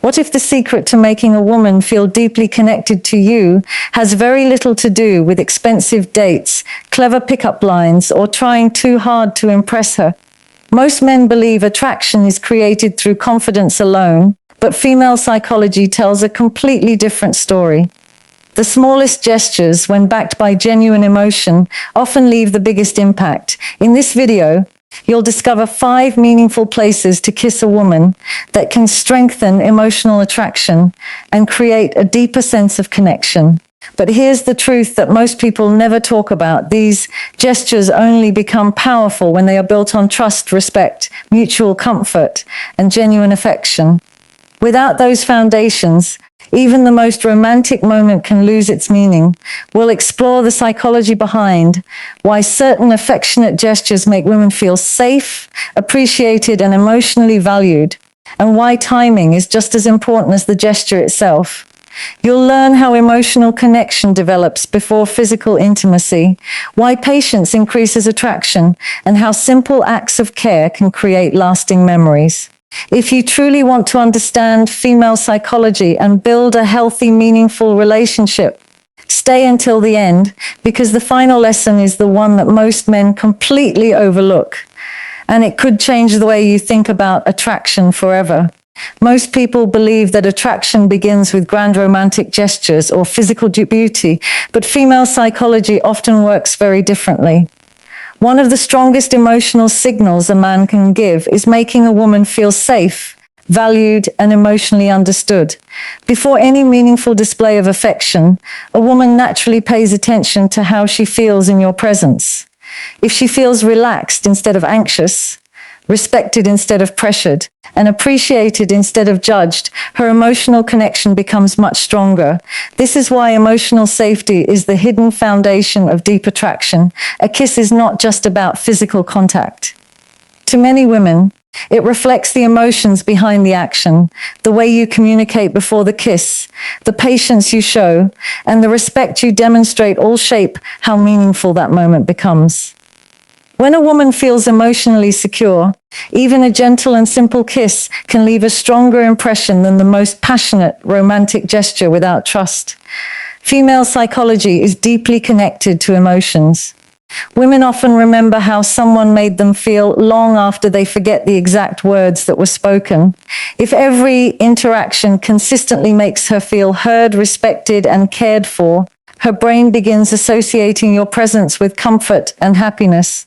What if the secret to making a woman feel deeply connected to you has very little to do with expensive dates, clever pickup lines, or trying too hard to impress her? Most men believe attraction is created through confidence alone, but female psychology tells a completely different story. The smallest gestures, when backed by genuine emotion, often leave the biggest impact. In this video, you'll discover 5 meaningful places to kiss a woman that can strengthen emotional attraction and create a deeper sense of connection. But here's the truth that most people never talk about. These gestures only become powerful when they are built on trust, respect, mutual comfort, and genuine affection. Without those foundations, even the most romantic moment can lose its meaning. We'll explore the psychology behind why certain affectionate gestures make women feel safe, appreciated, and emotionally valued, and why timing is just as important as the gesture itself. You'll learn how emotional connection develops before physical intimacy, why patience increases attraction, and how simple acts of care can create lasting memories. If you truly want to understand female psychology and build a healthy, meaningful relationship, stay until the end, because the final lesson is the one that most men completely overlook, and it could change the way you think about attraction forever. Most people believe that attraction begins with grand romantic gestures or physical beauty, but female psychology often works very differently. One of the strongest emotional signals a man can give is making a woman feel safe, valued, and emotionally understood. Before any meaningful display of affection, a woman naturally pays attention to how she feels in your presence. If she feels relaxed instead of anxious, respected instead of pressured, and appreciated instead of judged, her emotional connection becomes much stronger. This is why emotional safety is the hidden foundation of deep attraction. A kiss is not just about physical contact. To many women, it reflects the emotions behind the action, the way you communicate before the kiss, the patience you show, and the respect you demonstrate all shape how meaningful that moment becomes. When a woman feels emotionally secure, even a gentle and simple kiss can leave a stronger impression than the most passionate romantic gesture without trust. Female psychology is deeply connected to emotions. Women often remember how someone made them feel long after they forget the exact words that were spoken. If every interaction consistently makes her feel heard, respected, and cared for, her brain begins associating your presence with comfort and happiness.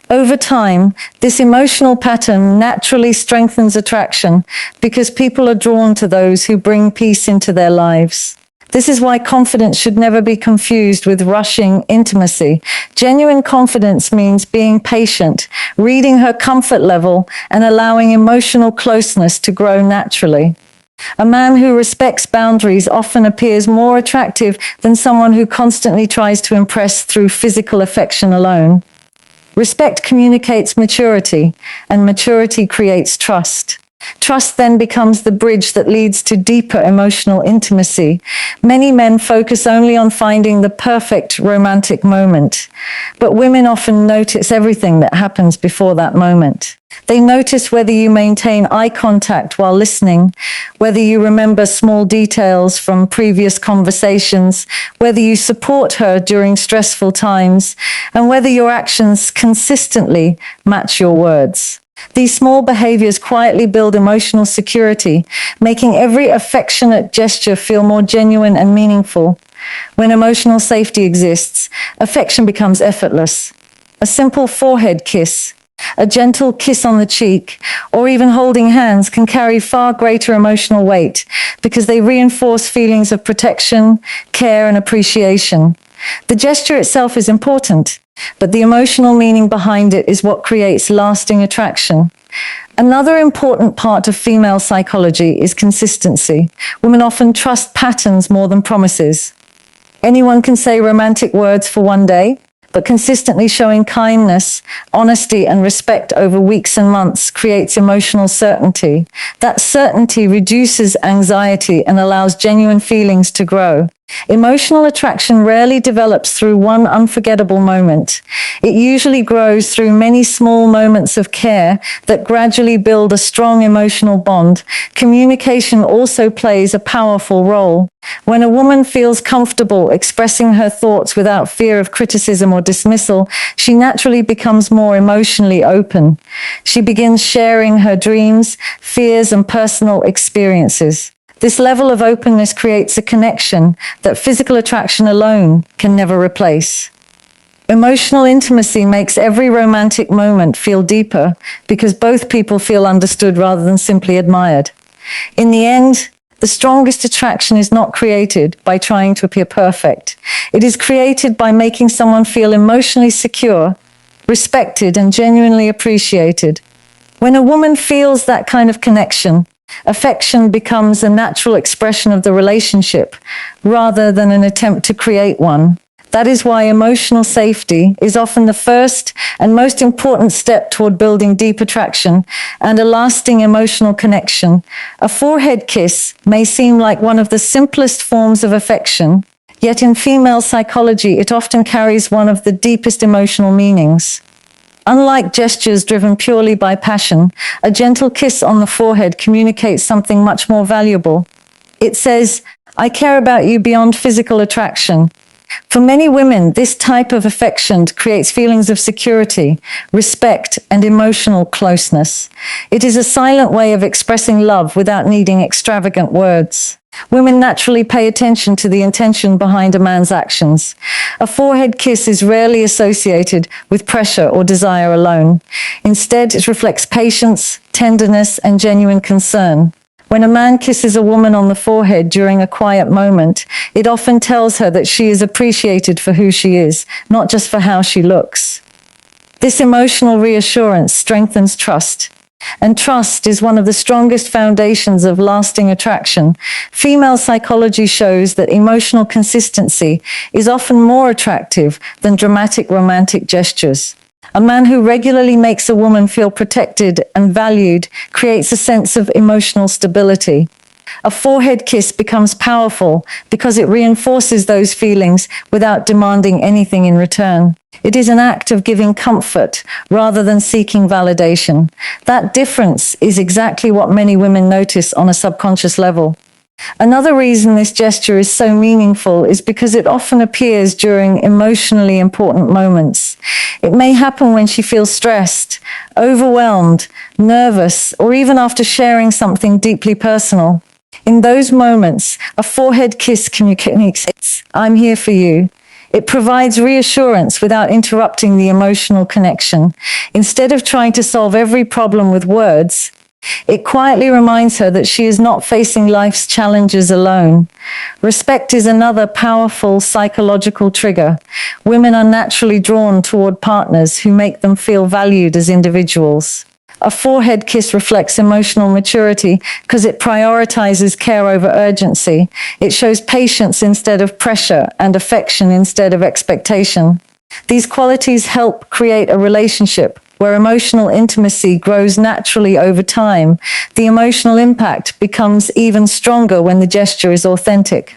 Over time, this emotional pattern naturally strengthens attraction because people are drawn to those who bring peace into their lives. This is why confidence should never be confused with rushing intimacy. Genuine confidence means being patient, reading her comfort level, and allowing emotional closeness to grow naturally. A man who respects boundaries often appears more attractive than someone who constantly tries to impress through physical affection alone. Respect communicates maturity, and maturity creates trust. Trust then becomes the bridge that leads to deeper emotional intimacy. Many men focus only on finding the perfect romantic moment, but women often notice everything that happens before that moment. They notice whether you maintain eye contact while listening, whether you remember small details from previous conversations, whether you support her during stressful times, and whether your actions consistently match your words. These small behaviors quietly build emotional security, making every affectionate gesture feel more genuine and meaningful. When emotional safety exists, affection becomes effortless. A simple forehead kiss, a gentle kiss on the cheek, or even holding hands can carry far greater emotional weight because they reinforce feelings of protection, care, and appreciation. The gesture itself is important, but the emotional meaning behind it is what creates lasting attraction. Another important part of female psychology is consistency. Women often trust patterns more than promises. Anyone can say romantic words for one day, but consistently showing kindness, honesty, and respect over weeks and months creates emotional certainty. That certainty reduces anxiety and allows genuine feelings to grow. Emotional attraction rarely develops through one unforgettable moment. It usually grows through many small moments of care that gradually build a strong emotional bond. Communication also plays a powerful role. When a woman feels comfortable expressing her thoughts without fear of criticism or dismissal, she naturally becomes more emotionally open. She begins sharing her dreams, fears, and personal experiences. This level of openness creates a connection that physical attraction alone can never replace. Emotional intimacy makes every romantic moment feel deeper because both people feel understood rather than simply admired. In the end, the strongest attraction is not created by trying to appear perfect. It is created by making someone feel emotionally secure, respected, and genuinely appreciated. When a woman feels that kind of connection, affection becomes a natural expression of the relationship rather than an attempt to create one. That is why emotional safety is often the first and most important step toward building deep attraction and a lasting emotional connection. A forehead kiss may seem like one of the simplest forms of affection, yet in female psychology it often carries one of the deepest emotional meanings. Unlike gestures driven purely by passion, a gentle kiss on the forehead communicates something much more valuable. It says, "I care about you beyond physical attraction." For many women, this type of affection creates feelings of security, respect, and emotional closeness. It is a silent way of expressing love without needing extravagant words. Women naturally pay attention to the intention behind a man's actions. A forehead kiss is rarely associated with pressure or desire alone. Instead, it reflects patience, tenderness, and genuine concern. When a man kisses a woman on the forehead during a quiet moment, it often tells her that she is appreciated for who she is, not just for how she looks. This emotional reassurance strengthens trust. And trust is one of the strongest foundations of lasting attraction. Female psychology shows that emotional consistency is often more attractive than dramatic romantic gestures. A man who regularly makes a woman feel protected and valued creates a sense of emotional stability. A forehead kiss becomes powerful because it reinforces those feelings without demanding anything in return. It is an act of giving comfort rather than seeking validation. That difference is exactly what many women notice on a subconscious level. Another reason this gesture is so meaningful is because it often appears during emotionally important moments. It may happen when she feels stressed, overwhelmed, nervous, or even after sharing something deeply personal. In those moments, a forehead kiss communicates, "I'm here for you." It provides reassurance without interrupting the emotional connection. Instead of trying to solve every problem with words, it quietly reminds her that she is not facing life's challenges alone. Respect is another powerful psychological trigger. Women are naturally drawn toward partners who make them feel valued as individuals. A forehead kiss reflects emotional maturity because it prioritizes care over urgency. It shows patience instead of pressure and affection instead of expectation. These qualities help create a relationship where emotional intimacy grows naturally over time. The emotional impact becomes even stronger when the gesture is authentic.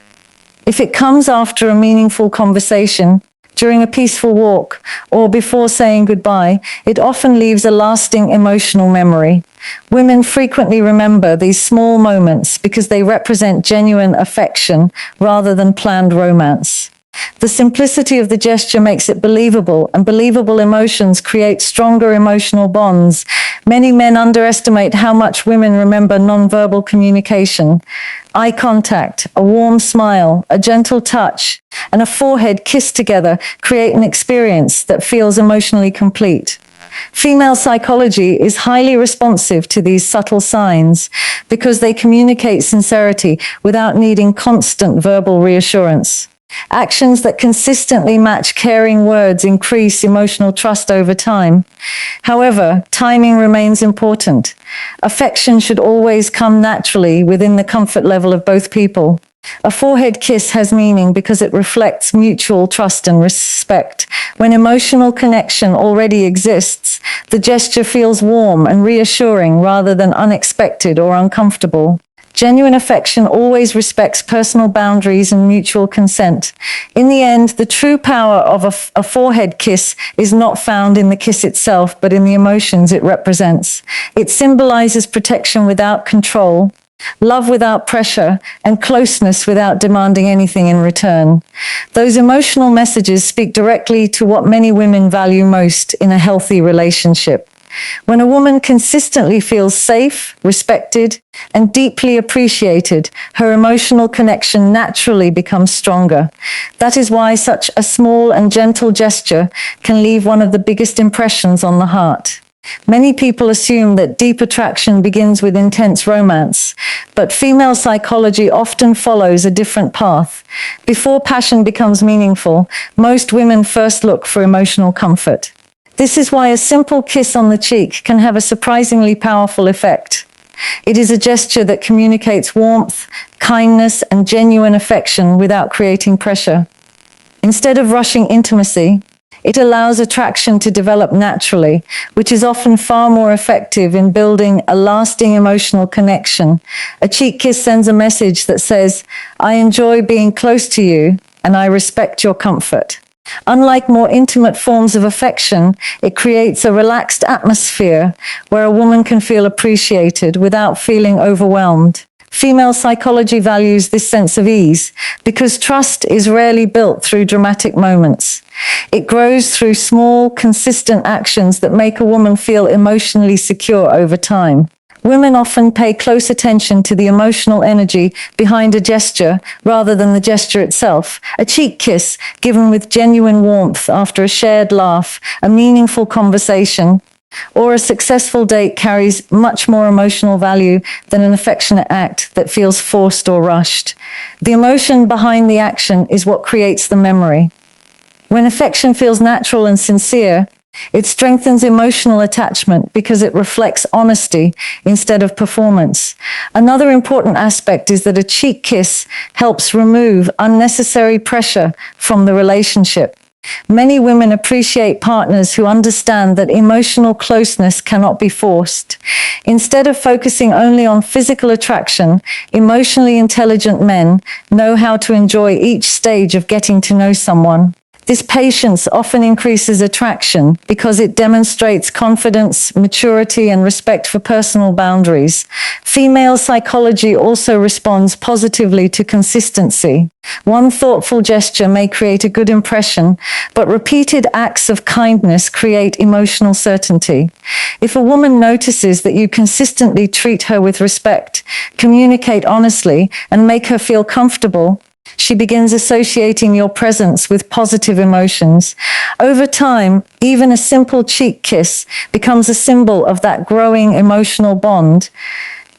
If it comes after a meaningful conversation, during a peaceful walk, or before saying goodbye, it often leaves a lasting emotional memory. Women frequently remember these small moments because they represent genuine affection rather than planned romance. The simplicity of the gesture makes it believable, and believable emotions create stronger emotional bonds. Many men underestimate how much women remember nonverbal communication. Eye contact, a warm smile, a gentle touch, and a forehead kiss together create an experience that feels emotionally complete. Female psychology is highly responsive to these subtle signs because they communicate sincerity without needing constant verbal reassurance. Actions that consistently match caring words increase emotional trust over time. However, timing remains important. Affection should always come naturally within the comfort level of both people. A forehead kiss has meaning because it reflects mutual trust and respect. When emotional connection already exists, the gesture feels warm and reassuring rather than unexpected or uncomfortable. Genuine affection always respects personal boundaries and mutual consent. In the end, the true power of a forehead kiss is not found in the kiss itself, but in the emotions it represents. It symbolizes protection without control, love without pressure, and closeness without demanding anything in return. Those emotional messages speak directly to what many women value most in a healthy relationship. When a woman consistently feels safe, respected, and deeply appreciated, her emotional connection naturally becomes stronger. That is why such a small and gentle gesture can leave one of the biggest impressions on the heart. Many people assume that deep attraction begins with intense romance, but female psychology often follows a different path. Before passion becomes meaningful, most women first look for emotional comfort. This is why a simple kiss on the cheek can have a surprisingly powerful effect. It is a gesture that communicates warmth, kindness, and genuine affection without creating pressure. Instead of rushing intimacy, it allows attraction to develop naturally, which is often far more effective in building a lasting emotional connection. A cheek kiss sends a message that says, "I enjoy being close to you, and I respect your comfort." Unlike more intimate forms of affection, it creates a relaxed atmosphere where a woman can feel appreciated without feeling overwhelmed. Female psychology values this sense of ease because trust is rarely built through dramatic moments. It grows through small, consistent actions that make a woman feel emotionally secure over time. Women often pay close attention to the emotional energy behind a gesture rather than the gesture itself. A cheek kiss given with genuine warmth after a shared laugh, a meaningful conversation, or a successful date carries much more emotional value than an affectionate act that feels forced or rushed. The emotion behind the action is what creates the memory. When affection feels natural and sincere, it strengthens emotional attachment because it reflects honesty instead of performance. Another important aspect is that a cheek kiss helps remove unnecessary pressure from the relationship. Many women appreciate partners who understand that emotional closeness cannot be forced. Instead of focusing only on physical attraction, emotionally intelligent men know how to enjoy each stage of getting to know someone. This patience often increases attraction because it demonstrates confidence, maturity, and respect for personal boundaries. Female psychology also responds positively to consistency. One thoughtful gesture may create a good impression, but repeated acts of kindness create emotional certainty. If a woman notices that you consistently treat her with respect, communicate honestly, and make her feel comfortable, she begins associating your presence with positive emotions. Over time, even a simple cheek kiss becomes a symbol of that growing emotional bond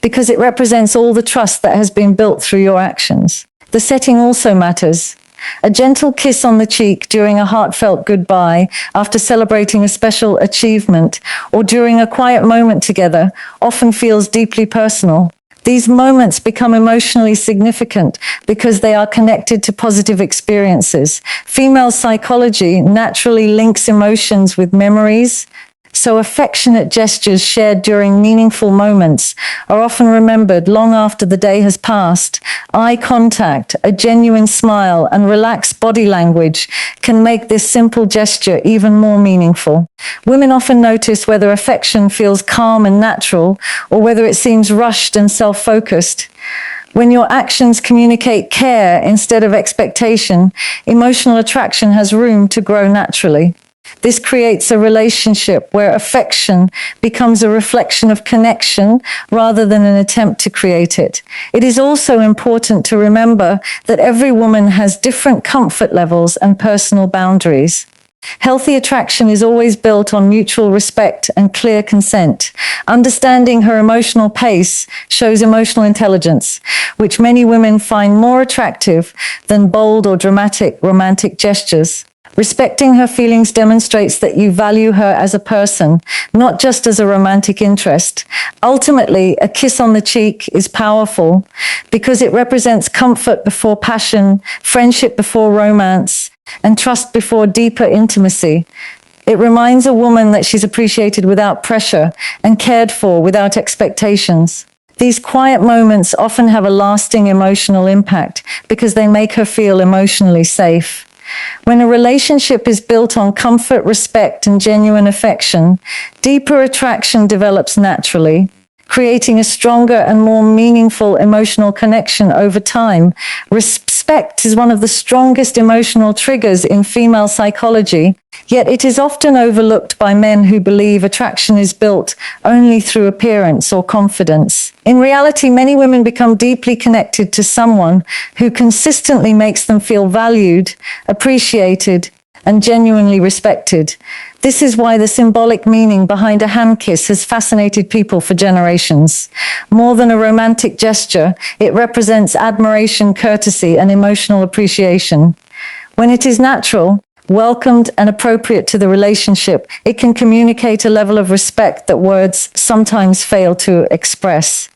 because it represents all the trust that has been built through your actions. The setting also matters. A gentle kiss on the cheek during a heartfelt goodbye, after celebrating a special achievement, or during a quiet moment together often feels deeply personal. These moments become emotionally significant because they are connected to positive experiences. Female psychology naturally links emotions with memories, so affectionate gestures shared during meaningful moments are often remembered long after the day has passed. Eye contact, a genuine smile, and relaxed body language can make this simple gesture even more meaningful. Women often notice whether affection feels calm and natural or whether it seems rushed and self-focused. When your actions communicate care instead of expectation, emotional attraction has room to grow naturally. This creates a relationship where affection becomes a reflection of connection rather than an attempt to create it. It is also important to remember that every woman has different comfort levels and personal boundaries. Healthy attraction is always built on mutual respect and clear consent. Understanding her emotional pace shows emotional intelligence, which many women find more attractive than bold or dramatic romantic gestures. Respecting her feelings demonstrates that you value her as a person, not just as a romantic interest. Ultimately, a kiss on the cheek is powerful because it represents comfort before passion, friendship before romance, and trust before deeper intimacy. It reminds a woman that she's appreciated without pressure and cared for without expectations. These quiet moments often have a lasting emotional impact because they make her feel emotionally safe. When a relationship is built on comfort, respect, and genuine affection, deeper attraction develops naturally, creating a stronger and more meaningful emotional connection over time. Respect is one of the strongest emotional triggers in female psychology, yet it is often overlooked by men who believe attraction is built only through appearance or confidence. In reality, many women become deeply connected to someone who consistently makes them feel valued, appreciated, and genuinely respected. This is why the symbolic meaning behind a hand kiss has fascinated people for generations. More than a romantic gesture, it represents admiration, courtesy, and emotional appreciation. When it is natural, welcomed, and appropriate to the relationship, it can communicate a level of respect that words sometimes fail to express.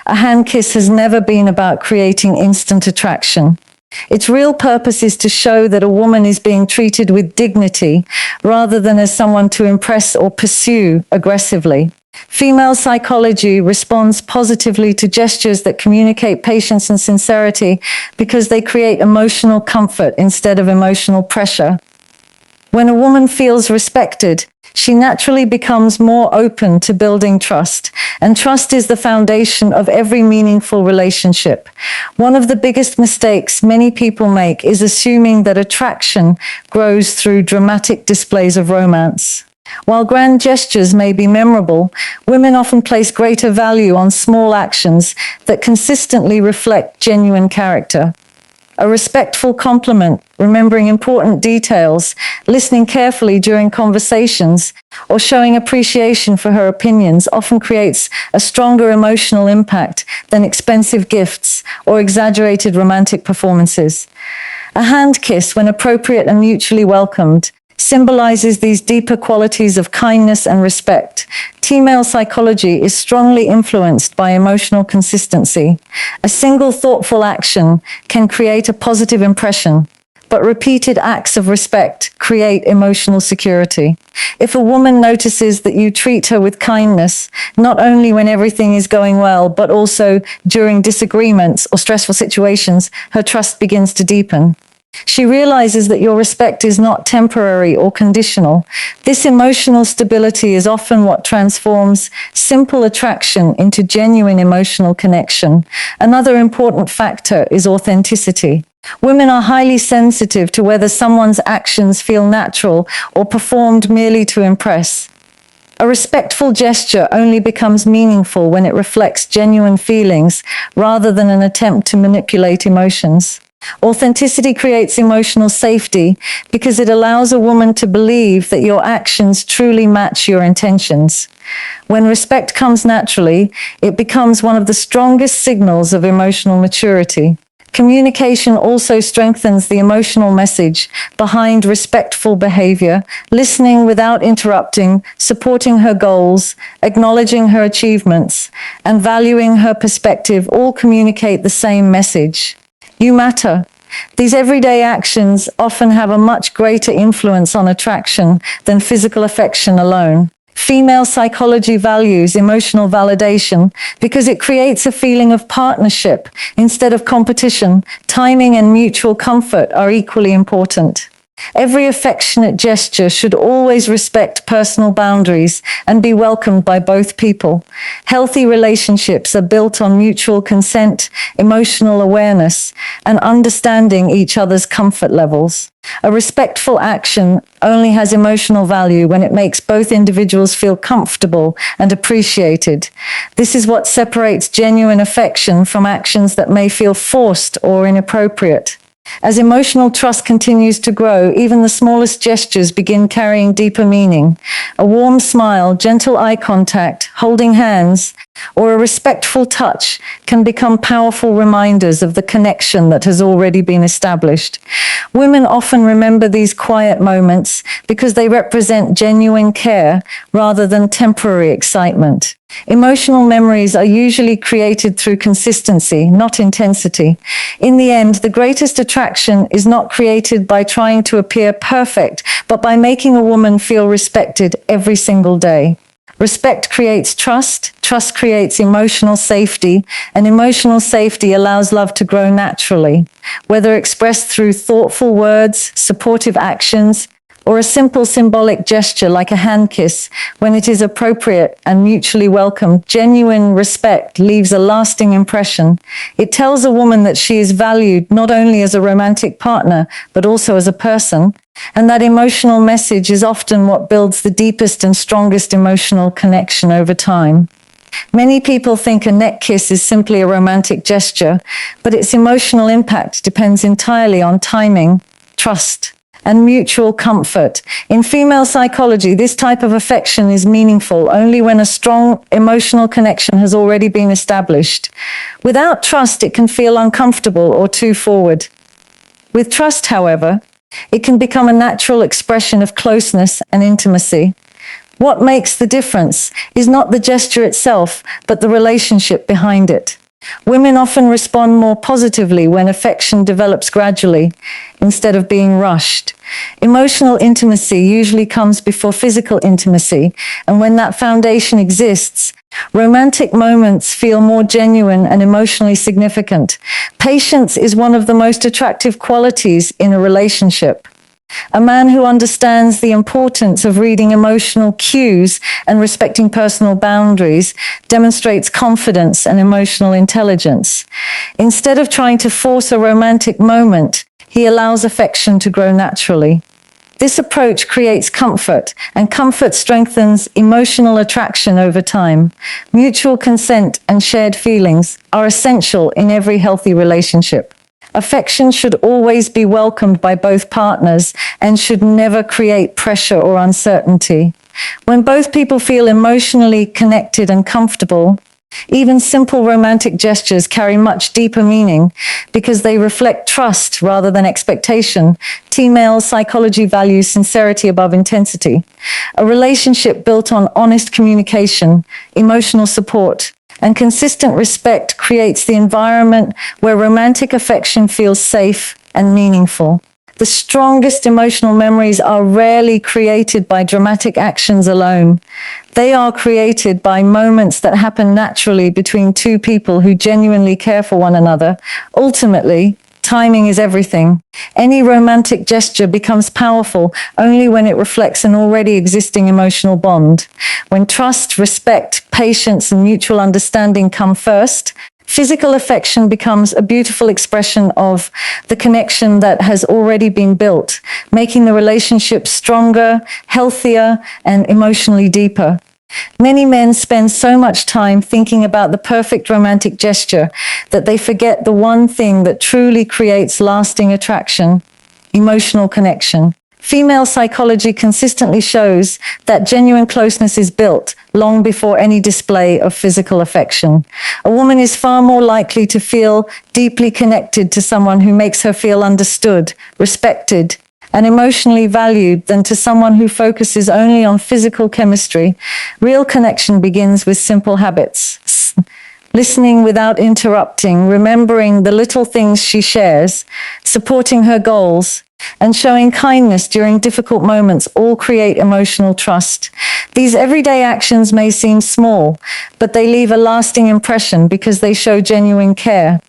A hand kiss has never been about creating instant attraction. Its real purpose is to show that a woman is being treated with dignity rather than as someone to impress or pursue aggressively. Female psychology responds positively to gestures that communicate patience and sincerity because they create emotional comfort instead of emotional pressure. When a woman feels respected, she naturally becomes more open to building trust, and trust is the foundation of every meaningful relationship. One of the biggest mistakes many people make is assuming that attraction grows through dramatic displays of romance. While grand gestures may be memorable, women often place greater value on small actions that consistently reflect genuine character. A respectful compliment, remembering important details, listening carefully during conversations, or showing appreciation for her opinions often creates a stronger emotional impact than expensive gifts or exaggerated romantic performances. A hand kiss, when appropriate and mutually welcomed, symbolizes these deeper qualities of kindness and respect. Female psychology is strongly influenced by emotional consistency. A single thoughtful action can create a positive impression, but repeated acts of respect create emotional security. If a woman notices that you treat her with kindness, not only when everything is going well, but also during disagreements or stressful situations, her trust begins to deepen. She realizes that your respect is not temporary or conditional. This emotional stability is often what transforms simple attraction into genuine emotional connection. Another important factor is authenticity. Women are highly sensitive to whether someone's actions feel natural or performed merely to impress. A respectful gesture only becomes meaningful when it reflects genuine feelings rather than an attempt to manipulate emotions. Authenticity creates emotional safety because it allows a woman to believe that your actions truly match your intentions. When respect comes naturally, it becomes one of the strongest signals of emotional maturity. Communication also strengthens the emotional message behind respectful behavior. Listening without interrupting, supporting her goals, acknowledging her achievements, and valuing her perspective all communicate the same message. You matter. These everyday actions often have a much greater influence on attraction than physical affection alone. Female psychology values emotional validation because it creates a feeling of partnership instead of competition. Timing and mutual comfort are equally important. Every affectionate gesture should always respect personal boundaries and be welcomed by both people. Healthy relationships are built on mutual consent, emotional awareness, and understanding each other's comfort levels. A respectful action only has emotional value when it makes both individuals feel comfortable and appreciated. This is what separates genuine affection from actions that may feel forced or inappropriate. As emotional trust continues to grow, even the smallest gestures begin carrying deeper meaning. A warm smile, gentle eye contact, holding hands, or a respectful touch can become powerful reminders of the connection that has already been established. Women often remember these quiet moments because they represent genuine care rather than temporary excitement. Emotional memories are usually created through consistency, not intensity. In the end, the greatest attraction is not created by trying to appear perfect, but by making a woman feel respected every single day. Respect creates trust, trust creates emotional safety, and emotional safety allows love to grow naturally, whether expressed through thoughtful words, supportive actions, or a simple symbolic gesture like a hand kiss. When it is appropriate and mutually welcome, genuine respect leaves a lasting impression. It tells a woman that she is valued not only as a romantic partner, but also as a person. And that emotional message is often what builds the deepest and strongest emotional connection over time. Many people think a neck kiss is simply a romantic gesture, but its emotional impact depends entirely on timing, trust, and mutual comfort. In female psychology, this type of affection is meaningful only when a strong emotional connection has already been established. Without trust, it can feel uncomfortable or too forward. With trust, however, it can become a natural expression of closeness and intimacy. What makes the difference is not the gesture itself, but the relationship behind it. Women often respond more positively when affection develops gradually, instead of being rushed. Emotional intimacy usually comes before physical intimacy, and when that foundation exists, romantic moments feel more genuine and emotionally significant. Patience is one of the most attractive qualities in a relationship. A man who understands the importance of reading emotional cues and respecting personal boundaries demonstrates confidence and emotional intelligence. Instead of trying to force a romantic moment, he allows affection to grow naturally. This approach creates comfort, and comfort strengthens emotional attraction over time. Mutual consent and shared feelings are essential in every healthy relationship. Affection should always be welcomed by both partners and should never create pressure or uncertainty. When both people feel emotionally connected and comfortable, even simple romantic gestures carry much deeper meaning because they reflect trust rather than expectation. Female psychology values sincerity above intensity. A relationship built on honest communication, emotional support, and consistent respect creates the environment where romantic affection feels safe and meaningful. The strongest emotional memories are rarely created by dramatic actions alone. They are created by moments that happen naturally between two people who genuinely care for one another. Ultimately, timing is everything. Any romantic gesture becomes powerful only when it reflects an already existing emotional bond. When trust, respect, patience, and mutual understanding come first, physical affection becomes a beautiful expression of the connection that has already been built, making the relationship stronger, healthier, and emotionally deeper. Many men spend so much time thinking about the perfect romantic gesture that they forget the one thing that truly creates lasting attraction: emotional connection. Female psychology consistently shows that genuine closeness is built long before any display of physical affection. A woman is far more likely to feel deeply connected to someone who makes her feel understood, respected, and emotionally valued than to someone who focuses only on physical chemistry. Real connection begins with simple habits. Listening without interrupting, remembering the little things she shares, supporting her goals, and showing kindness during difficult moments all create emotional trust. These everyday actions may seem small, but they leave a lasting impression because they show genuine care.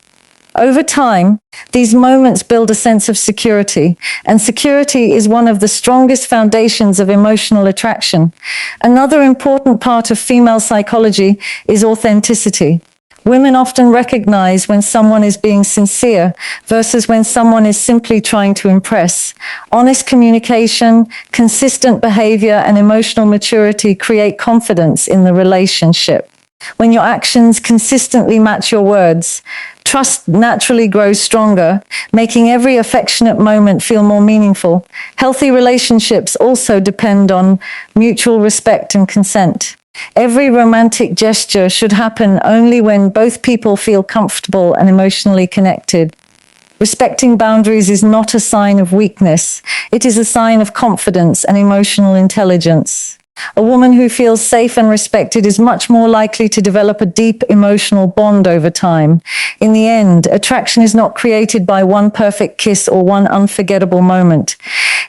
Over time, these moments build a sense of security, and security is one of the strongest foundations of emotional attraction. Another important part of female psychology is authenticity. Women often recognize when someone is being sincere versus when someone is simply trying to impress. Honest communication, consistent behavior, and emotional maturity create confidence in the relationship. When your actions consistently match your words, trust naturally grows stronger, making every affectionate moment feel more meaningful. Healthy relationships also depend on mutual respect and consent. Every romantic gesture should happen only when both people feel comfortable and emotionally connected. Respecting boundaries is not a sign of weakness. It is a sign of confidence and emotional intelligence. A woman who feels safe and respected is much more likely to develop a deep emotional bond over time. In the end, attraction is not created by one perfect kiss or one unforgettable moment.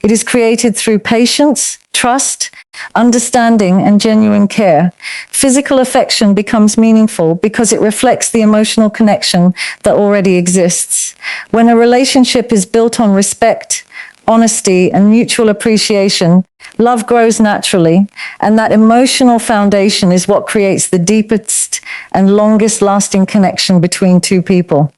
It is created through patience, trust, understanding, and genuine care. Physical affection becomes meaningful because it reflects the emotional connection that already exists. When a relationship is built on respect, honesty, and mutual appreciation, love grows naturally, and that emotional foundation is what creates the deepest and longest lasting connection between two people.